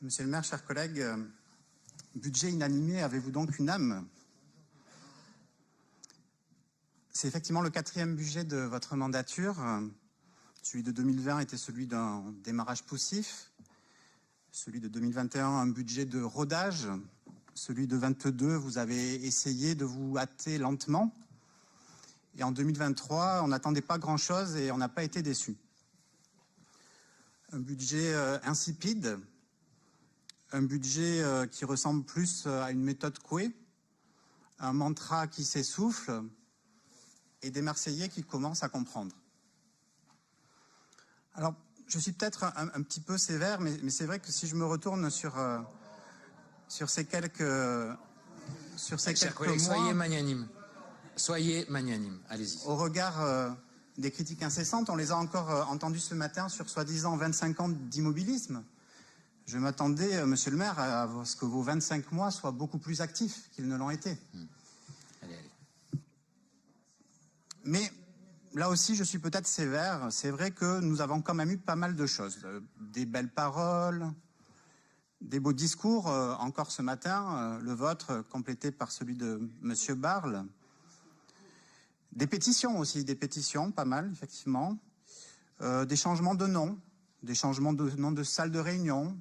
Monsieur le maire, chers collègues, budget inanimé, avez-vous donc une âme? C'est effectivement le 4e budget de votre mandature. Celui de 2020 était celui d'un démarrage poussif. Celui de 2021, un budget de rodage. Celui de 2022, vous avez essayé de vous hâter lentement. Et en 2023, on n'attendait pas grand-chose et on n'a pas été déçus. Un budget insipide, un budget qui ressemble plus à une méthode Coué, un mantra qui s'essouffle et des Marseillais qui commencent à comprendre. Alors, je suis peut-être un petit peu sévère, mais c'est vrai que si je me retourne sur ces quelques mois... Chers collègues, soyez magnanimes. Soyez magnanimes, allez-y. Au regard des critiques incessantes, on les a encore entendues ce matin sur soi-disant 25 ans d'immobilisme. Je m'attendais, monsieur le maire, à ce que vos 25 mois soient beaucoup plus actifs qu'ils ne l'ont été. Allez. Mais là aussi, je suis peut-être sévère. C'est vrai que nous avons quand même eu pas mal de choses. Des belles paroles, des beaux discours. Encore ce matin, le vôtre, complété par celui de monsieur Barle. Des pétitions aussi, pas mal, effectivement. Des changements de nom, des changements de nom de salle de réunion,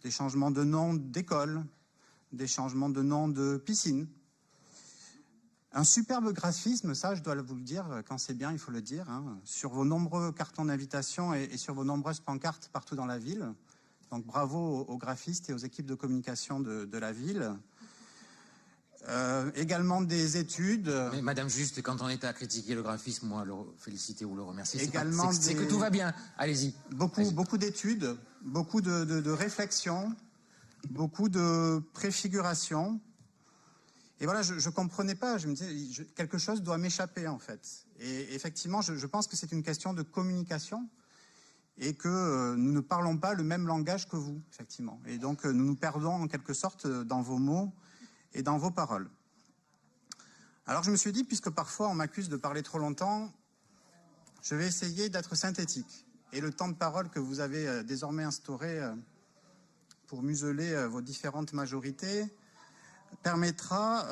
des changements de nom d'école, des changements de nom de piscine. Un superbe graphisme, ça je dois vous le dire, quand c'est bien il faut le dire, sur vos nombreux cartons d'invitation et sur vos nombreuses pancartes partout dans la ville. Donc bravo aux graphistes et aux équipes de communication de la ville. Également des études. Mais madame, juste quand on est à critiquer le graphisme, moi le féliciter ou le remercier, c'est que tout va bien. Allez-y. Beaucoup d'études, beaucoup de réflexions, beaucoup de préfiguration. Et voilà, je comprenais pas, je me disais, quelque chose doit m'échapper en fait. Et effectivement, je pense que c'est une question de communication et que nous ne parlons pas le même langage que vous, effectivement. Et donc nous nous perdons en quelque sorte dans vos mots et dans vos paroles. Alors je me suis dit, puisque parfois on m'accuse de parler trop longtemps, je vais essayer d'être synthétique. Et le temps de parole que vous avez désormais instauré pour museler vos différentes majorités permettra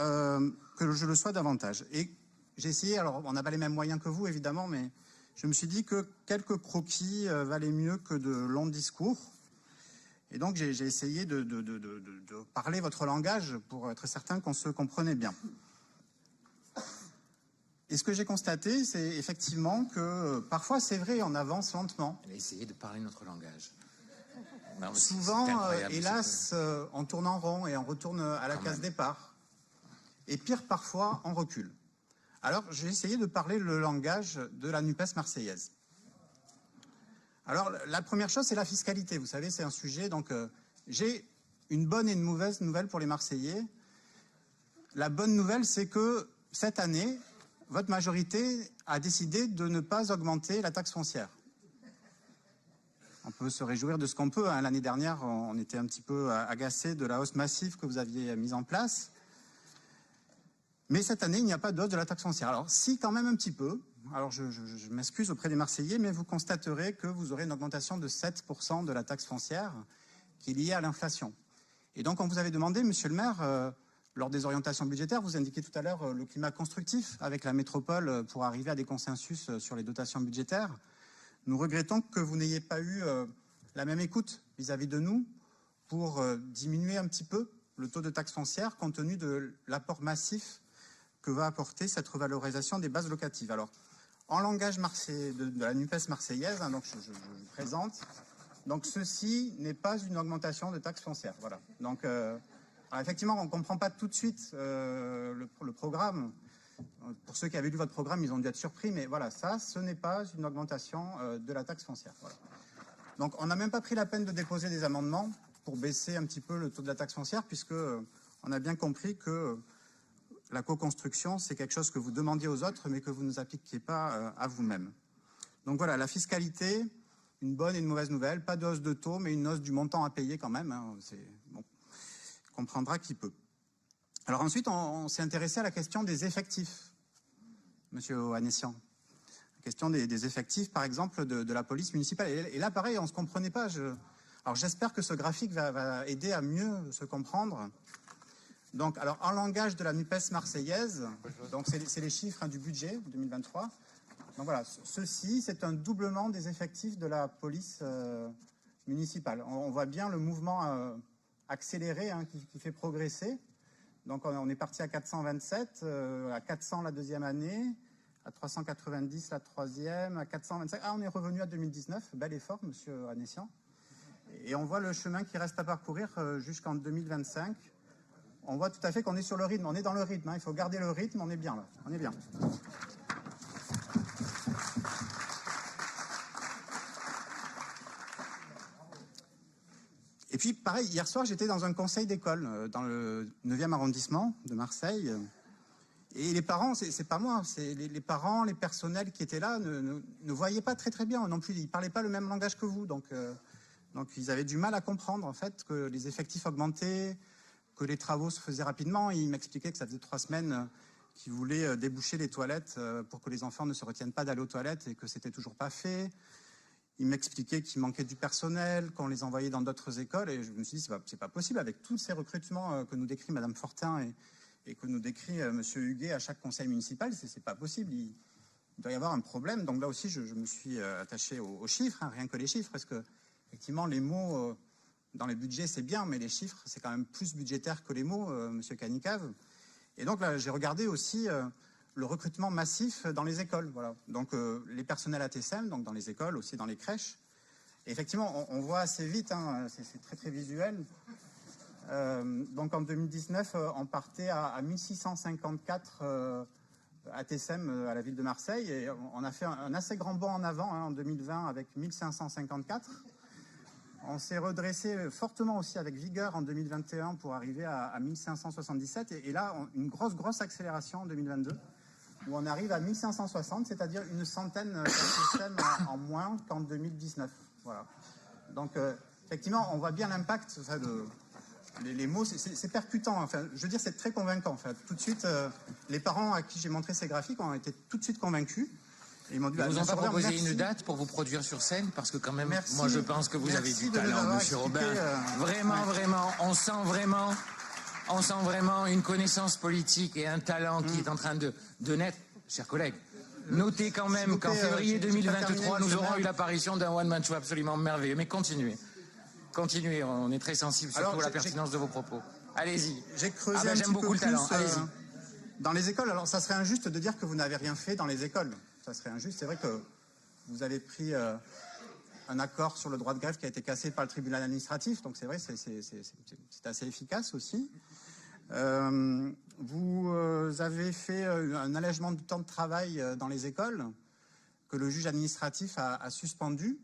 que je le sois davantage. Et j'ai essayé, alors on n'a pas les mêmes moyens que vous évidemment, mais je me suis dit que quelques croquis valaient mieux que de longs discours. Et donc j'ai essayé de parler votre langage pour être certain qu'on se comprenait bien. Et ce que j'ai constaté, c'est effectivement que parfois c'est vrai, on avance lentement. Elle a essayé de parler notre langage. Non, souvent, hélas, on tourne en rond et on retourne à la case départ. Et pire, parfois, on recule. Alors, j'ai essayé de parler le langage de la NUPES marseillaise. Alors, la première chose, c'est la fiscalité. Vous savez, c'est un sujet. Donc, j'ai une bonne et une mauvaise nouvelle pour les Marseillais. La bonne nouvelle, c'est que cette année, votre majorité a décidé de ne pas augmenter la taxe foncière. On peut se réjouir de ce qu'on peut. L'année dernière, on était un petit peu agacés de la hausse massive que vous aviez mise en place. Mais cette année, il n'y a pas de hausse de la taxe foncière. Alors, si, quand même un petit peu. Alors, je m'excuse auprès des Marseillais, mais vous constaterez que vous aurez une augmentation de 7% de la taxe foncière qui est liée à l'inflation. Et donc, on vous avait demandé, monsieur le maire, lors des orientations budgétaires, vous indiquiez tout à l'heure le climat constructif avec la métropole pour arriver à des consensus sur les dotations budgétaires. Nous regrettons que vous n'ayez pas eu la même écoute vis-à-vis de nous pour diminuer un petit peu le taux de taxe foncière compte tenu de l'apport massif que va apporter cette revalorisation des bases locatives. Alors, en langage de la NUPES marseillaise, donc je vous présente, donc ceci n'est pas une augmentation de taxe foncière. Voilà. Donc, alors effectivement, on ne comprend pas tout de suite le programme. Pour ceux qui avaient lu votre programme, ils ont dû être surpris, mais voilà, ça, ce n'est pas une augmentation de la taxe foncière. Voilà. Donc, on n'a même pas pris la peine de déposer des amendements pour baisser un petit peu le taux de la taxe foncière, puisque on a bien compris que la co-construction, c'est quelque chose que vous demandiez aux autres, mais que vous ne nous appliquiez pas à vous-même. Donc voilà, la fiscalité, une bonne et une mauvaise nouvelle, pas de hausse de taux, mais une hausse du montant à payer quand même. C'est bon, comprendra qui peut. Alors ensuite, on s'est intéressé à la question des effectifs, monsieur Ohanessian. La question des effectifs, par exemple, de la police municipale. Et là, pareil, on ne se comprenait pas. Alors j'espère que ce graphique va aider à mieux se comprendre. Donc, alors en langage de la NUPES marseillaise, donc c'est les chiffres du budget 2023. Donc voilà, ceci c'est un doublement des effectifs de la police municipale. On voit bien le mouvement accéléré qui fait progresser. Donc on est parti à 427, à 400 la deuxième année, à 390 la troisième, à 425. Ah, on est revenu à 2019, bel effort, monsieur Anessian. Et on voit le chemin qui reste à parcourir jusqu'en 2025. On voit tout à fait qu'on est sur le rythme, on est dans le rythme, il faut garder le rythme, on est bien là, on est bien. Et puis, pareil, hier soir, j'étais dans un conseil d'école, dans le 9e arrondissement de Marseille. Et les parents, c'est pas moi, c'est les parents, les personnels qui étaient là ne voyaient pas très bien non plus. Ils parlaient pas le même langage que vous. Donc ils avaient du mal à comprendre, en fait, que les effectifs augmentaient, que les travaux se faisaient rapidement. Ils m'expliquaient que ça faisait 3 semaines qu'ils voulaient déboucher les toilettes pour que les enfants ne se retiennent pas d'aller aux toilettes et que c'était toujours pas fait. Il m'expliquait qu'il manquait du personnel, qu'on les envoyait dans d'autres écoles. Et je me suis dit, c'est pas possible avec tous ces recrutements que nous décrit Madame Fortin et que nous décrit Monsieur Huguet à chaque conseil municipal. C'est pas possible. Il doit y avoir un problème. Donc là aussi, je me suis attaché aux chiffres, rien que les chiffres, parce que effectivement, les mots dans les budgets, c'est bien, mais les chiffres, c'est quand même plus budgétaire que les mots, Monsieur Canicave. Et donc là, j'ai regardé aussi le recrutement massif dans les écoles, voilà. Donc les personnels ATSM, donc dans les écoles, aussi dans les crèches. Et effectivement, on voit assez vite, c'est très visuel. Donc en 2019, on partait à 1654 ATSM à la ville de Marseille, et on a fait un assez grand bond en avant en 2020 avec 1554. On s'est redressé fortement aussi avec vigueur en 2021 pour arriver à 1577, et là, une grosse accélération en 2022. Où on arrive à 1560, c'est-à-dire une centaine d'ATSM en moins qu'en 2019. Voilà. Donc, effectivement, on voit bien l'impact. Les mots, c'est percutant. Enfin, je veux dire, c'est très convaincant. En fait. Tout de suite, les parents à qui j'ai montré ces graphiques ont été tout de suite convaincus. Et ils m'ont dit, vous n'ont pas proposé une date pour vous produire sur scène? Parce que quand même, moi, je pense que vous avez du talent, monsieur Robin. Vraiment, on sent vraiment une connaissance politique et un talent qui est en train de naître. Chers collègues, notez quand même qu'en février 2023, nous aurons eu l'apparition d'un one-man show absolument merveilleux. Mais continuez, on est très sensible surtout à la pertinence de vos propos. Allez-y. J'ai creusé j'aime beaucoup le talent. Allez-y. Dans les écoles, alors ça serait injuste de dire que vous n'avez rien fait dans les écoles. Ça serait injuste. C'est vrai que vous avez pris un accord sur le droit de grève qui a été cassé par le tribunal administratif. Donc c'est vrai, c'est assez efficace aussi. Vous avez fait un allègement du temps de travail dans les écoles que le juge administratif a suspendu,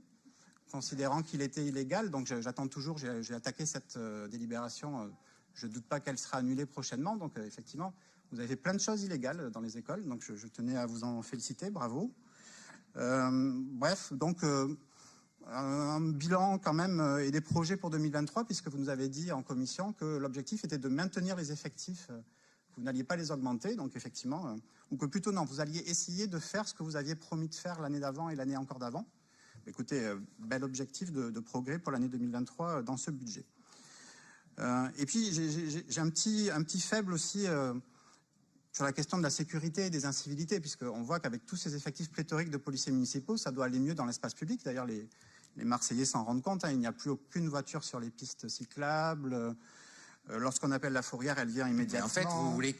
considérant qu'il était illégal. Donc j'attends toujours, j'ai attaqué cette délibération. Je ne doute pas qu'elle sera annulée prochainement. Donc effectivement, vous avez fait plein de choses illégales dans les écoles. Donc je tenais à vous en féliciter, bravo. Bref, donc un bilan quand même et des projets pour 2023, puisque vous nous avez dit en commission que l'objectif était de maintenir les effectifs, que vous n'alliez pas les augmenter, donc effectivement, ou que plutôt non, vous alliez essayer de faire ce que vous aviez promis de faire l'année d'avant et l'année encore d'avant. Écoutez, bel objectif de progrès pour l'année 2023 dans ce budget. Et puis j'ai un petit faible aussi sur la question de la sécurité et des incivilités, puisqu'on voit qu'avec tous ces effectifs pléthoriques de policiers municipaux, ça doit aller mieux dans l'espace public. D'ailleurs, les Marseillais s'en rendent compte, il n'y a plus aucune voiture sur les pistes cyclables. Lorsqu'on appelle la fourrière, elle vient immédiatement. Mais en fait, vous voulez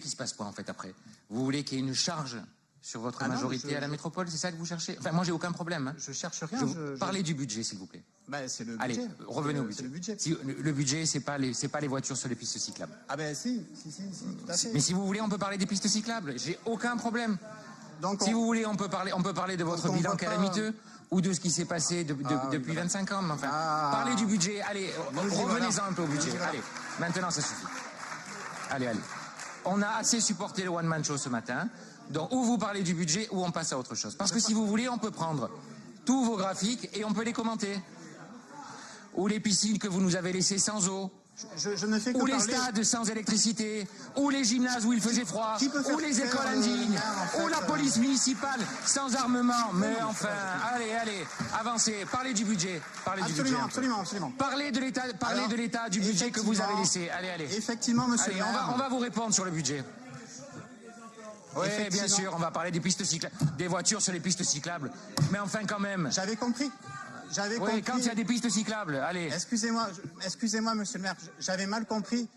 qu'il se passe quoi en fait après? Vous voulez qu'il y ait une charge sur votre majorité à la métropole, c'est ça que vous cherchez? Enfin, moi, j'ai aucun problème. Je cherche rien. Parlez du budget, s'il vous plaît. C'est le budget. Allez, revenez au budget. C'est le budget. Le budget, c'est pas les voitures sur les pistes cyclables. Ah si, tout à fait. Mais si vous voulez, on peut parler des pistes cyclables. J'ai aucun problème. Donc si vous voulez, on peut parler de votre bilan calamiteux ou de ce qui s'est passé depuis 25 ans. Enfin, parlez du budget. Allez, revenez-en un peu au budget. Allez, maintenant, ça suffit. Allez. On a assez supporté le one-man show ce matin. Donc, ou vous parlez du budget, ou on passe à autre chose. Parce que si vous voulez, on peut prendre tous vos graphiques et on peut les commenter. Ou les piscines que vous nous avez laissées sans eau. Je ne fais que ou parler... les stades sans électricité, ou les gymnases où il faisait froid, ou les écoles indignes, ou la police municipale sans armement. Mais enfin, allez, avancez, parlez du budget. Absolument. Parlez de l'état du budget que vous avez laissé. Allez. Effectivement, monsieur le maire. On va vous répondre sur le budget. Oui, bien sûr, on va parler des pistes cyclables, des voitures sur les pistes cyclables. Mais enfin, quand même. J'avais compris. Oui, quand il y a des pistes cyclables, allez. Excusez-moi, monsieur le maire, j'avais mal compris.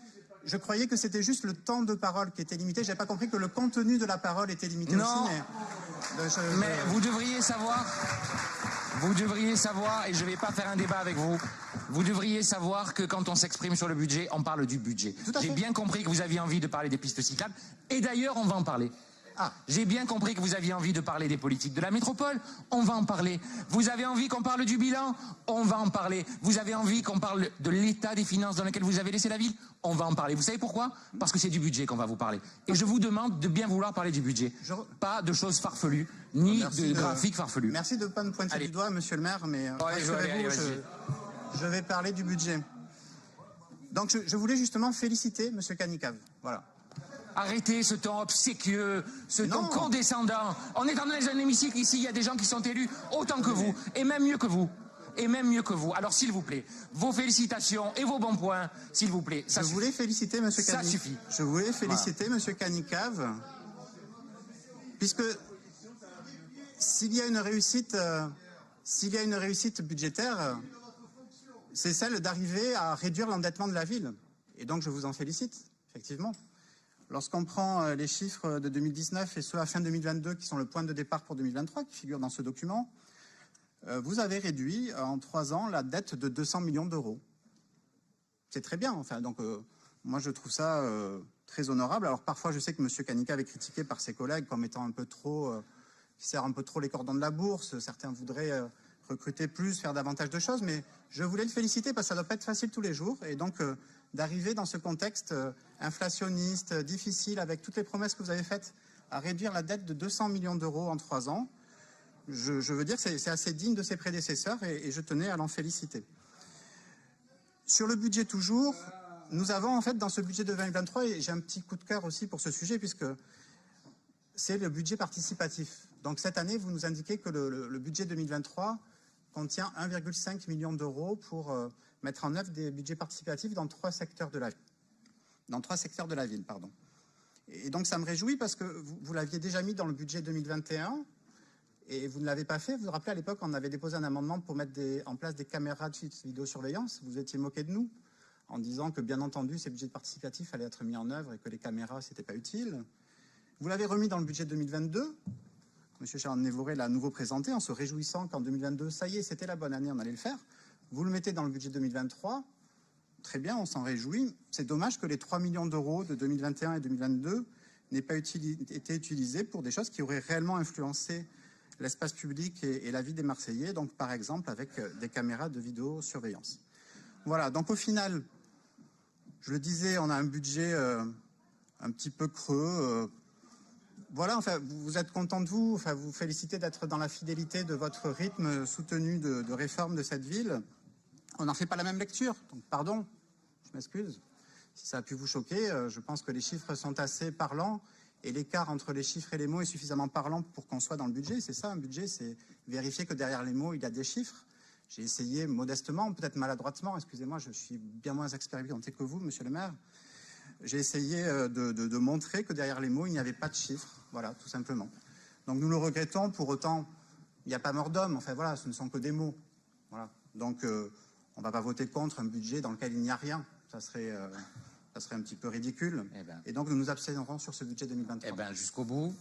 Je croyais que c'était juste le temps de parole qui était limité. J'avais pas compris que le contenu de la parole était limité aussi. Mais vous devriez savoir, et je ne vais pas faire un débat avec vous, vous devriez savoir que quand on s'exprime sur le budget, on parle du budget. J'ai bien compris que vous aviez envie de parler des pistes cyclables, et d'ailleurs, on va en parler. J'ai bien compris que vous aviez envie de parler des politiques de la métropole, on va en parler. Vous avez envie qu'on parle du bilan, on va en parler. Vous avez envie qu'on parle de l'état des finances dans lequel vous avez laissé la ville, on va en parler. Vous savez pourquoi? Parce que c'est du budget qu'on va vous parler. Et je vous demande de bien vouloir parler du budget. Pas de choses farfelues, ni de graphiques farfelus. Merci de ne pas me pointer du doigt, monsieur le maire, mais je vais parler du budget. Donc je voulais justement féliciter monsieur Canicave. Voilà. Arrêtez ce ton obséquieux, ce ton condescendant. On est dans un hémicycle ici, il y a des gens qui sont élus autant que vous, et même mieux que vous. Alors s'il vous plaît, vos félicitations et vos bons points, s'il vous plaît. Je voulais féliciter monsieur Canicave. Ça suffit. Je voulais féliciter monsieur Canicave, puisque s'il y a une réussite budgétaire, c'est celle d'arriver à réduire l'endettement de la ville. Et donc je vous en félicite, effectivement. Lorsqu'on prend les chiffres de 2019 et ceux à fin 2022 qui sont le point de départ pour 2023, qui figurent dans ce document, vous avez réduit en 3 ans la dette de 200 millions d'euros. C'est très bien, enfin, donc moi je trouve ça très honorable. Alors parfois je sais que M. Canicave est critiqué par ses collègues comme étant un peu trop, qui serre un peu trop les cordons de la bourse. Certains voudraient recruter plus, faire davantage de choses, mais je voulais le féliciter parce que ça ne doit pas être facile tous les jours. Et donc d'arriver dans ce contexte inflationniste, difficile, avec toutes les promesses que vous avez faites, à réduire la dette de 200 millions d'euros en 3 ans, je veux dire que c'est assez digne de ses prédécesseurs et je tenais à l'en féliciter. Sur le budget toujours, nous avons en fait dans ce budget de 2023, et j'ai un petit coup de cœur aussi pour ce sujet, puisque c'est le budget participatif. Donc cette année, vous nous indiquez que le budget 2023 contient 1,5 million d'euros pour mettre en œuvre des budgets participatifs dans 3 secteurs de la ville. Et donc ça me réjouit parce que vous l'aviez déjà mis dans le budget 2021 et vous ne l'avez pas fait. Vous vous rappelez, à l'époque, on avait déposé un amendement pour mettre en place des caméras de vidéosurveillance. Vous étiez moqué de nous en disant que, bien entendu, ces budgets participatifs allaient être mis en œuvre et que les caméras, c'était pas utile. Vous l'avez remis dans le budget 2022. M. Charles-Névoré l'a à nouveau présenté en se réjouissant qu'en 2022, ça y est, c'était la bonne année, on allait le faire. Vous le mettez dans le budget 2023. Très bien, on s'en réjouit. C'est dommage que les 3 millions d'euros de 2021 et 2022 n'aient pas été utilisés pour des choses qui auraient réellement influencé l'espace public et la vie des Marseillais, donc par exemple avec des caméras de vidéosurveillance. Voilà, donc au final, je le disais, on a un budget un petit peu creux. Voilà, enfin, vous êtes content de vous, enfin, vous félicitez d'être dans la fidélité de votre rythme soutenu de réforme de cette ville. On n'en fait pas la même lecture, donc pardon, je m'excuse. Si ça a pu vous choquer, je pense que les chiffres sont assez parlants et l'écart entre les chiffres et les mots est suffisamment parlant pour qu'on soit dans le budget. C'est ça, un budget, c'est vérifier que derrière les mots, il y a des chiffres. J'ai essayé modestement, peut-être maladroitement, excusez-moi, je suis bien moins expérimenté que vous, monsieur le maire. J'ai essayé de montrer que derrière les mots, il n'y avait pas de chiffres. Voilà, tout simplement. Donc nous le regrettons, pour autant, il n'y a pas mort d'homme. Enfin voilà, ce ne sont que des mots. Voilà. Donc on ne va pas voter contre un budget dans lequel il n'y a rien. Ça serait un petit peu ridicule. Et donc nous nous abstiendrons sur ce budget 2023. Jusqu'au bout.